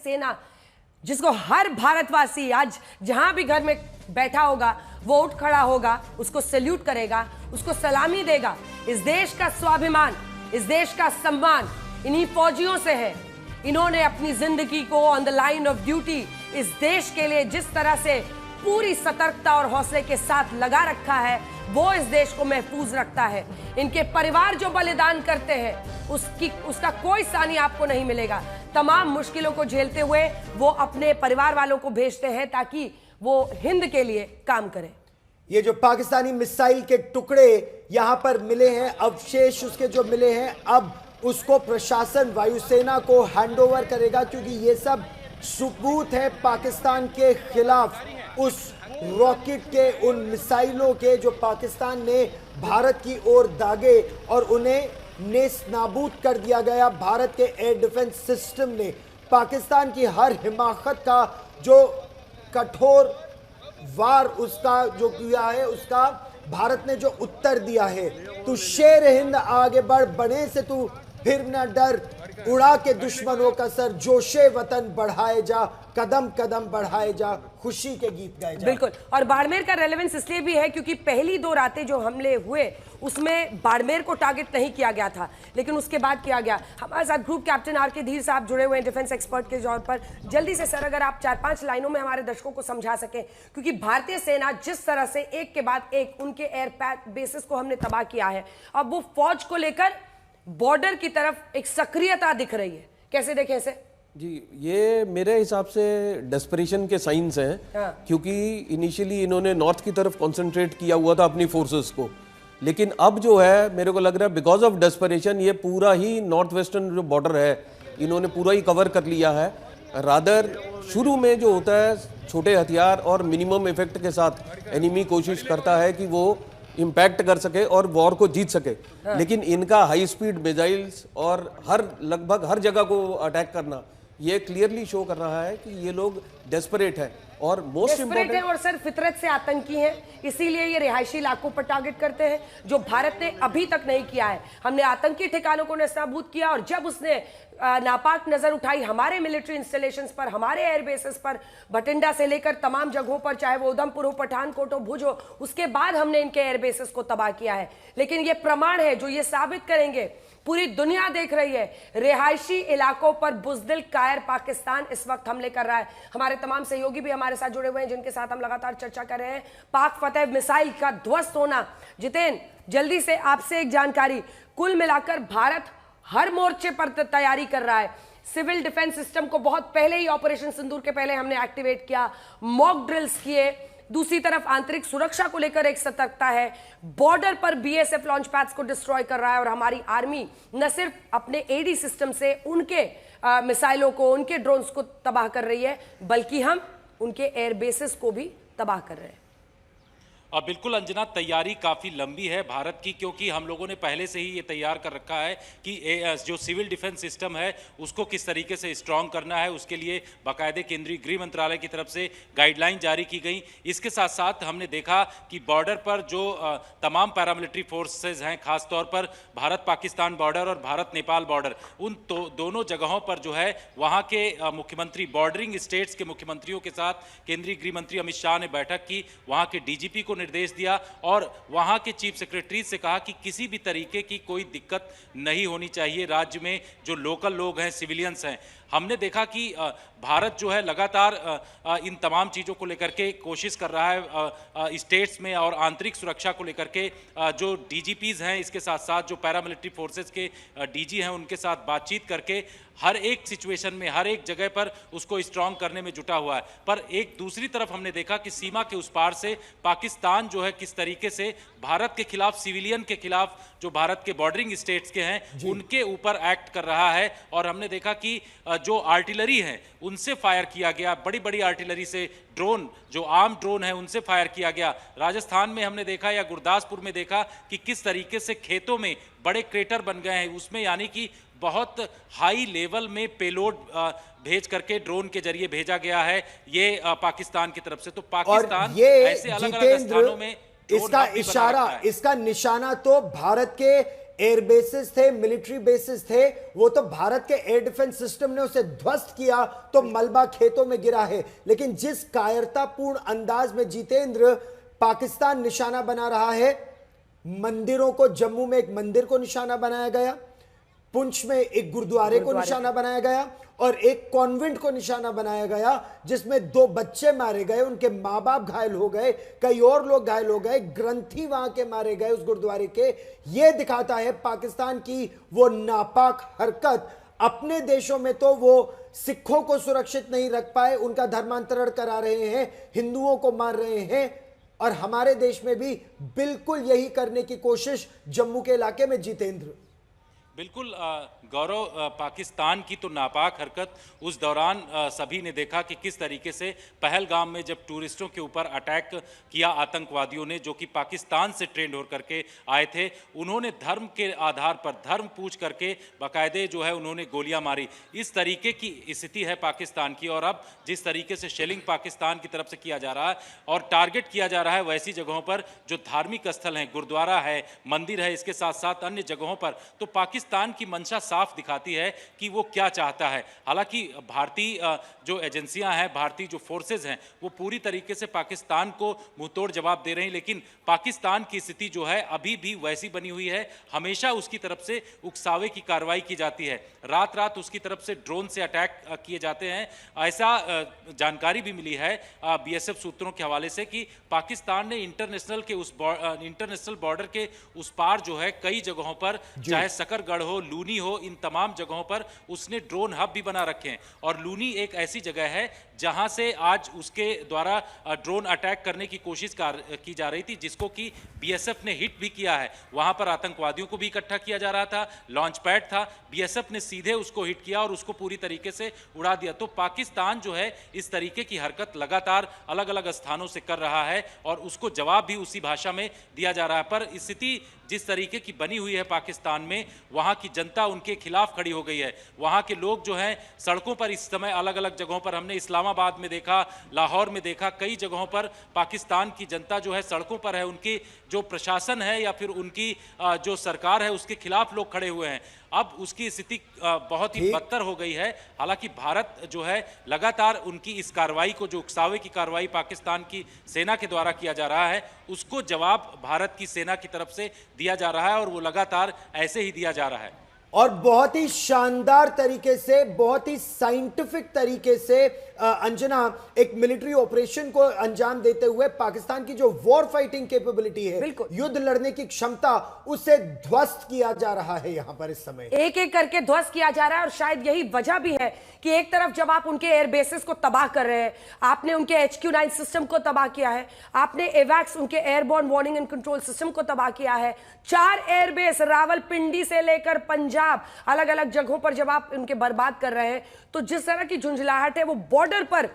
सेना, जिसको हर भारतवासी आज जहां भी घर में बैठा होगा वो उठ खड़ा होगा, उसको सैल्यूट करेगा, उसको सलामी देगा। इस देश का स्वाभिमान, इस देश का सम्मान इन्हीं फौजियों से है। इन्होंने अपनी जिंदगी को on the line of duty इस देश के लिए जिस तरह से पूरी सतर्कता और हौसले के साथ लगा रखा है, वो इस देश को महफूज रखता है। इनके परिवार जो बलिदान करते हैं उसका कोई सानी आपको नहीं मिलेगा। तमाम मुश्किलों को झेलते हुए वो अपने परिवार वालों को भेजते हैं ताकि वो हिंद के लिए काम करें। ये जो पाकिस्तानी मिसाइल के टुकड़े यहां पर मिले हैं, अवशेष उसके जो मिले हैं, अब उसको प्रशासन वायुसेना को हैंडओवर करेगा, क्योंकि ये सब सबूत है पाकिस्तान के खिलाफ उस रॉकेट के, उन मिसाइलों के जो पाकिस्तान ने भारत की ओर दागे और उन्हें नेस्त नाबूद कर दिया गया। भारत के एयर डिफेंस सिस्टम ने पाकिस्तान की हर हिमाकत का जो कठोर वार उसका जो किया है, उसका भारत ने जो उत्तर दिया है। तू शेर हिंद आगे बढ़, बने से तू फिर न डर, उड़ा के दुश्मनों का सर, जोशे वतन बढ़ाए जा, कदम कदम बढ़ाए जा, खुशी के गीत गाए जा। बिल्कुल, और बाड़मेर का रेलेवेंस इसलिए भी है क्योंकि पहली 2 रातें जो हमले हुए उसमें बाड़मेर को टारगेट नहीं किया गया था, लेकिन उसके बाद किया गया। हमारे साथ ग्रुप कैप्टन आर के धीर साहब जुड़े हुए हैं डिफेंस एक्सपर्ट के तौर पर। जल्दी से सर, अगर आप 4-5 लाइनों में हमारे दर्शकों को समझा सकें, क्योंकि भारतीय सेना जिस तरह से एक के बाद एक उनके एयर बेसिस को हमने तबाह किया है, अब वो फौज को लेकर बॉर्डर की तरफ एक सक्रियता दिख रही है, कैसे देखें इसे? जी, ये मेरे हिसाब से डेस्परेशन के साइंस हैं। हाँ। क्योंकि इनिशियली इन्होंने नॉर्थ की तरफ कंसंट्रेट किया हुआ था अपनी फोर्सेस को, लेकिन अब जो है मेरे को लग रहा है बिकॉज ऑफ डेस्परेशन ये पूरा ही नॉर्थ वेस्टर्न जो बॉर्डर है इन्होंने पूरा ही कवर कर लिया है। रादर शुरू में जो होता है छोटे हथियार और मिनिमम इफेक्ट के साथ एनिमी कोशिश करता है कि वो इम्पैक्ट कर सके और वॉर को जीत सके। हाँ। लेकिन इनका हाई स्पीड मिसाइल्स और लगभग हर जगह को अटैक करना ये क्लियरली शो कर रहा है कि ये लोग डेस्परेट है और मोस्ट इम्पोर्टेंट और सर फितरत से आतंकी हैं, इसीलिए ये रिहायशी इलाकों पर टारगेट करते हैं, जो भारत ने अभी तक नहीं किया है। हमने आतंकी ठिकानों को नेस्तनाबूद किया और जब उसने नापाक नजर उठाई हमारे मिलिट्री इंस्टॉलेशंस पर, हमारे एयरबेसेस पर, भटिंडा से लेकर तमाम जगहों पर, चाहे वो उधमपुर हो, पठानकोट हो, भुज हो, उसके बाद हमने इनके एयरबेसेस को तबाह किया है। लेकिन ये प्रमाण है जो ये साबित करेंगे, पूरी दुनिया देख रही है, रिहायशी इलाकों पर बुज़दिल कायर पाकिस्तान इस वक्त हमले कर रहा है। हमारे तमाम सहयोगी भी हमारे साथ जुड़े हुए हैं जिनके साथ हम लगातार चर्चा कर रहे हैं। पाक फतेह मिसाइल का ध्वस्त होना, जितेन जल्दी से आपसे एक जानकारी, कुल मिलाकर भारत हर मोर्चे पर तैयारी कर रहा है। सिविल डिफेंस सिस्टम को बहुत पहले ही, ऑपरेशन सिंदूर के पहले हमने एक्टिवेट किया, मॉक ड्रिल्स किए। दूसरी तरफ आंतरिक सुरक्षा को लेकर एक सतर्कता है, बॉर्डर पर बीएसएफ लॉन्च पैड्स को डिस्ट्रॉय कर रहा है और हमारी आर्मी न सिर्फ अपने एडी सिस्टम से उनके मिसाइलों को, उनके ड्रोन्स को तबाह कर रही है, बल्कि हम उनके एयर बेसिस को भी तबाह कर रहे हैं। बिल्कुल अंजना, तैयारी काफ़ी लंबी है भारत की, क्योंकि हम लोगों ने पहले से ही ये तैयार कर रखा है कि जो सिविल डिफेंस सिस्टम है उसको किस तरीके से स्ट्रॉन्ग करना है। उसके लिए बाकायदे केंद्रीय गृह मंत्रालय की तरफ से गाइडलाइन जारी की गई। इसके साथ साथ हमने देखा कि बॉर्डर पर जो तमाम पैरामिलिट्री फोर्सेज हैं, खासतौर पर भारत पाकिस्तान बॉर्डर और भारत नेपाल बॉर्डर, उन दोनों जगहों पर जो है वहाँ के मुख्यमंत्री, बॉर्डरिंग स्टेट्स के मुख्यमंत्रियों के साथ केंद्रीय गृह मंत्री अमित शाह ने बैठक की, वहाँ के डीजीपी को निर्देश दिया और वहां के चीफ सेक्रेटरी से कहा कि किसी भी तरीके की कोई दिक्कत नहीं होनी चाहिए राज्य में, जो लोकल लोग हैं, सिविलियंस हैं। हमने देखा कि भारत जो है लगातार इन तमाम चीज़ों को लेकर के कोशिश कर रहा है स्टेट्स में, और आंतरिक सुरक्षा को लेकर के जो डीजीपीज हैं, इसके साथ साथ जो पैरामिलिट्री फोर्सेस के डीजी हैं, उनके साथ बातचीत करके हर एक सिचुएशन में, हर एक जगह पर उसको स्ट्रॉन्ग करने में जुटा हुआ है। पर एक दूसरी तरफ हमने देखा कि सीमा के उस पार से पाकिस्तान जो है किस तरीके से भारत के खिलाफ, सिविलियन के खिलाफ, जो भारत के बॉर्डरिंग स्टेट्स के हैं उनके ऊपर एक्ट कर रहा है। और हमने देखा कि जो आर्टिलरी है उनसे फायर किया गया, बड़ी बड़ी आर्टिलरी से, ड्रोन, जो आर्म ड्रोन है उनसे फायर किया गया। राजस्थान में हमने देखा या गुरदासपुर में देखा कि किस तरीके से खेतों में बड़े क्रेटर बन गए हैं, उसमें यानी कि बहुत हाई लेवल में पेलोड भेज करके ड्रोन के जरिए भेजा गया है ये पाकिस्तान की तरफ से। तो पाकिस्तान ऐसे अलग अलग स्थानों में इसका इशारा, इसका निशाना तो भारत के एयर बेसिस थे, मिलिट्री बेसिस थे, वो तो भारत के एयर डिफेंस सिस्टम ने उसे ध्वस्त किया तो मलबा खेतों में गिरा है। लेकिन जिस कायरतापूर्ण अंदाज में जितेंद्र पाकिस्तान निशाना बना रहा है, मंदिरों को, जम्मू में एक मंदिर को निशाना बनाया गया, पुंछ में एक गुरुद्वारे को निशाना बनाया गया और एक कॉन्वेंट को निशाना बनाया गया जिसमें 2 बच्चे मारे गए, उनके मां बाप घायल हो गए, कई और लोग घायल हो गए, ग्रंथी वहां के मारे गए उस गुरुद्वारे के। यह दिखाता है पाकिस्तान की वो नापाक हरकत। अपने देशों में तो वो सिखों को सुरक्षित नहीं रख पाए, उनका धर्मांतरण करा रहे हैं, हिंदुओं को मार रहे हैं, और हमारे देश में भी बिल्कुल यही करने की कोशिश जम्मू के इलाके में जितेंद्र। बिल्कुल गौरव, पाकिस्तान की तो नापाक हरकत उस दौरान सभी ने देखा कि किस तरीके से पहलगाम में जब टूरिस्टों के ऊपर अटैक किया आतंकवादियों ने, जो कि पाकिस्तान से ट्रेंड होकर के आए थे, उन्होंने धर्म के आधार पर धर्म पूछ करके बाकायदे जो है उन्होंने गोलियां मारी। इस तरीके की स्थिति है पाकिस्तान की। और अब जिस तरीके से शेलिंग पाकिस्तान की तरफ से किया जा रहा है और टारगेट किया जा रहा है वैसी जगहों पर जो धार्मिक स्थल हैं, गुरुद्वारा है, मंदिर है, इसके साथ साथ अन्य जगहों पर, तो पाकिस्तान की मंशा साफ दिखाती है कि वो क्या चाहता है। हालांकि भारतीय जो एजेंसियां हैं, भारतीय जो फोर्सेज हैं, वो पूरी तरीके से पाकिस्तान को मुंहतोड़ जवाब दे रही हैं, लेकिन पाकिस्तान की स्थिति जो है अभी भी वैसी बनी हुई है। हमेशा उसकी तरफ से उकसावे की कार्रवाई की जाती है, रात रात उसकी तरफ से ड्रोन से अटैक किए जाते हैं। ऐसा जानकारी भी मिली है बीएसएफ सूत्रों के हवाले से कि पाकिस्तान ने इंटरनेशनल बॉर्डर के उस पार जो है कई जगहों पर, चाहे सकरगढ़ हो, लूनी हो, इन तमाम जगहों पर उसने ड्रोन हब भी बना रखे हैं। और लूनी एक ऐसी जगह है जहां से आज उसके द्वारा ड्रोन अटैक करने की कोशिश की जा रही थी, जिसको कि बीएसएफ ने हिट भी किया है। वहां पर आतंकवादियों को भी इकट्ठा किया जा रहा था, लॉन्च पैड था, बीएसएफ ने सीधे उसको हिट किया और उसको पूरी तरीके से उड़ा दिया। तो पाकिस्तान जो है इस तरीके की हरकत लगातार अलग अलग स्थानों से कर रहा है और उसको जवाब भी उसी भाषा में दिया जा रहा है। पर स्थिति जिस तरीके की बनी हुई है पाकिस्तान में, वहां की जनता उनके खिलाफ खड़ी हो गई है। वहां के लोग जो हैं सड़कों पर इस समय अलग अलग जगहों पर, हमने इस्लामाबाद में देखा, लाहौर में देखा, कई जगहों पर पाकिस्तान की जनता जो है सड़कों पर है। उनकी जो प्रशासन है या फिर उनकी जो सरकार है उसके खिलाफ लोग खड़े हुए हैं। अब उसकी स्थिति बहुत ही बदतर हो गई है। हालांकि भारत जो है लगातार उनकी इस कार्रवाई को, जो उकसावे की कार्रवाई पाकिस्तान की सेना के द्वारा किया जा रहा है, उसको जवाब भारत की सेना की तरफ से दिया जा रहा है और वो लगातार ऐसे ही दिया जा रहा है। और बहुत ही शानदार तरीके से, बहुत ही साइंटिफिक तरीके से अंजना एक मिलिट्री ऑपरेशन को अंजाम देते हुए पाकिस्तान की जो वॉर फाइटिंग कैपेबिलिटी है, युद्ध लड़ने की क्षमता, उसे ध्वस्त किया जा रहा है। यहां पर इस समय एक एक करके ध्वस्त किया जा रहा है। और शायद यही वजह भी है कि एक तरफ जब आप उनके एयर बेसिस को तबाह कर रहे हैं, आपने उनके HQ-9 सिस्टम को तबाह किया है, आपने एवैक्स, उनके airborne warning and control system को तबाह किया है, 4 एयरबेस रावलपिंडी से लेकर पंजाब, अलग अलग जगहों पर जब आप उनके बर्बाद कर रहे हैं, तो जिस तरह की झुंझलाहट है वो बॉर्डर पर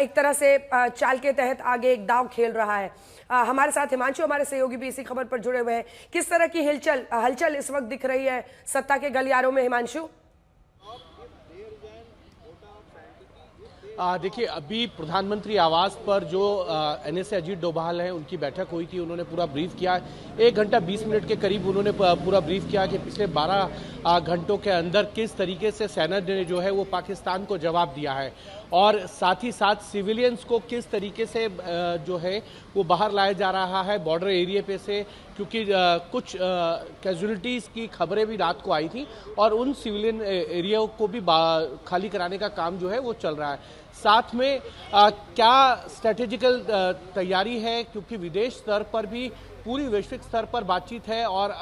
एक तरह से चाल के तहत आगे एक दांव खेल रहा है। हमारे साथ हिमांशु, हमारे सहयोगी भी इसी खबर पर जुड़े हुए हैं। किस तरह की हलचल इस वक्त दिख रही है सत्ता के गलियारों में, हिमांशु? देखिए, अभी प्रधानमंत्री आवास पर जो NSA अजीत डोभाल हैं उनकी बैठक हुई थी, उन्होंने पूरा ब्रीफ किया। 1 घंटा 20 मिनट के करीब उन्होंने पूरा ब्रीफ किया कि पिछले 12 घंटों के अंदर किस तरीके से सेना ने जो है वो पाकिस्तान को जवाब दिया है और साथ ही साथ सिविलियंस को किस तरीके से जो है वो बाहर लाया जा रहा है बॉर्डर एरिया पे से, क्योंकि कुछ कैजुअलिटीज़ की खबरें भी रात को आई थी और उन सिविलियन एरिया को भी खाली कराने का काम जो है वो चल रहा है। साथ में क्या स्ट्रेटेजिकल तैयारी है, क्योंकि विदेश स्तर पर भी पूरी वैश्विक स्तर पर बातचीत है और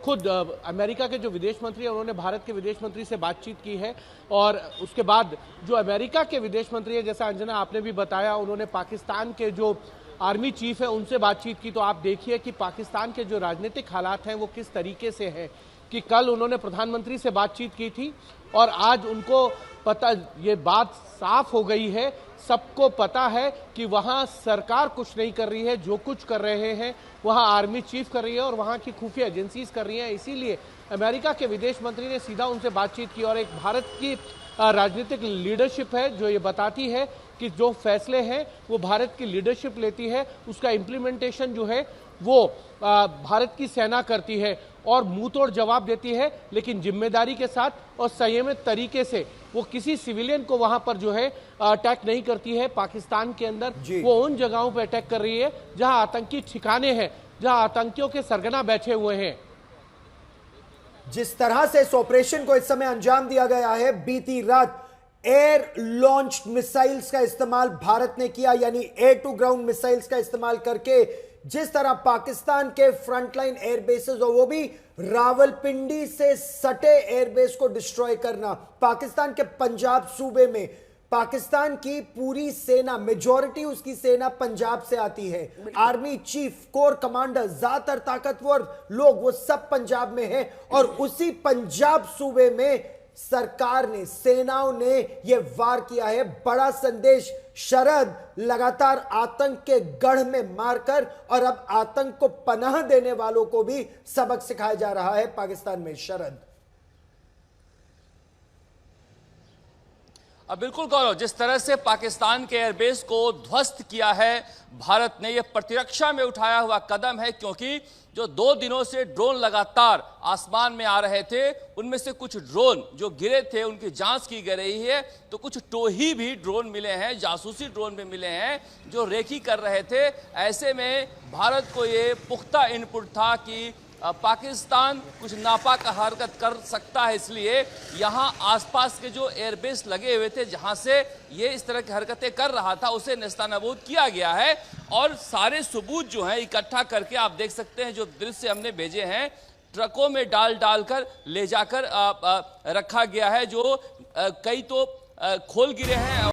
खुद अमेरिका के जो विदेश मंत्री हैं उन्होंने भारत के विदेश मंत्री से बातचीत की है और उसके बाद जो अमेरिका के विदेश मंत्री हैं, जैसा अंजना आपने भी बताया, उन्होंने पाकिस्तान के जो आर्मी चीफ है उनसे बातचीत की। तो आप देखिए कि पाकिस्तान के जो राजनीतिक हालात हैं वो किस तरीके से हैं कि कल उन्होंने प्रधानमंत्री से बातचीत की थी और आज उनको पता, ये बात साफ हो गई है, सबको पता है कि वहाँ सरकार कुछ नहीं कर रही है, जो कुछ कर रहे हैं वहाँ आर्मी चीफ कर रही है और वहाँ की खुफिया एजेंसीज कर रही हैं। इसीलिए अमेरिका के विदेश मंत्री ने सीधा उनसे बातचीत की और एक भारत की राजनीतिक लीडरशिप है जो ये बताती है कि जो फैसले हैं वो भारत की लीडरशिप लेती है, उसका इम्प्लीमेंटेशन जो है वो भारत की सेना करती है और मुंह तोड़ जवाब देती है, लेकिन जिम्मेदारी के साथ और संयमित तरीके से वो किसी सिविलियन को वहां पर जो है अटैक नहीं करती है। पाकिस्तान के अंदर वो उन जगहों पर अटैक कर रही है जहां आतंकी ठिकाने हैं, जहां आतंकियों के सरगना बैठे हुए हैं। जिस तरह से इस ऑपरेशन को इस समय अंजाम दिया गया है, बीती रात एयर लॉन्च मिसाइल्स का इस्तेमाल भारत ने किया, यानी एयर टू ग्राउंड मिसाइल्स का इस्तेमाल करके जिस तरह पाकिस्तान के फ्रंटलाइन एयरबेसेस और वो भी रावलपिंडी से सटे एयरबेस को डिस्ट्रॉय करना। पाकिस्तान के पंजाब सूबे में पाकिस्तान की पूरी सेना, मेजॉरिटी उसकी सेना पंजाब से आती है। आर्मी चीफ, कोर कमांडर, ज्यादातर ताकतवर लोग वो सब पंजाब में हैं और उसी पंजाब सूबे में सरकार ने, सेनाओं ने यह वार किया है। बड़ा संदेश, शरद लगातार आतंक के गढ़ में मारकर और अब आतंक को पनाह देने वालों को भी सबक सिखाया जा रहा है पाकिस्तान में। शरद, अब बिल्कुल गौरव, जिस तरह से पाकिस्तान के एयरबेस को ध्वस्त किया है भारत ने, यह प्रतिरक्षा में उठाया हुआ कदम है, क्योंकि जो 2 दिनों से ड्रोन लगातार आसमान में आ रहे थे, उनमें से कुछ ड्रोन जो गिरे थे उनकी जांच की जा रही है। तो कुछ टोही भी ड्रोन मिले हैं, जासूसी ड्रोन भी मिले हैं जो रेकी कर रहे थे। ऐसे में भारत को ये पुख्ता इनपुट था कि पाकिस्तान कुछ नापाक हरकत कर सकता है, इसलिए यहाँ आसपास के जो एयरबेस लगे हुए थे जहाँ से ये इस तरह की हरकतें कर रहा था, उसे नेस्तनाबूद किया गया है। और सारे सबूत जो हैं इकट्ठा करके आप देख सकते हैं, जो दृश्य हमने भेजे हैं, ट्रकों में डाल कर ले जाकर रखा गया है, जो कई तो खोल गिरे हैं।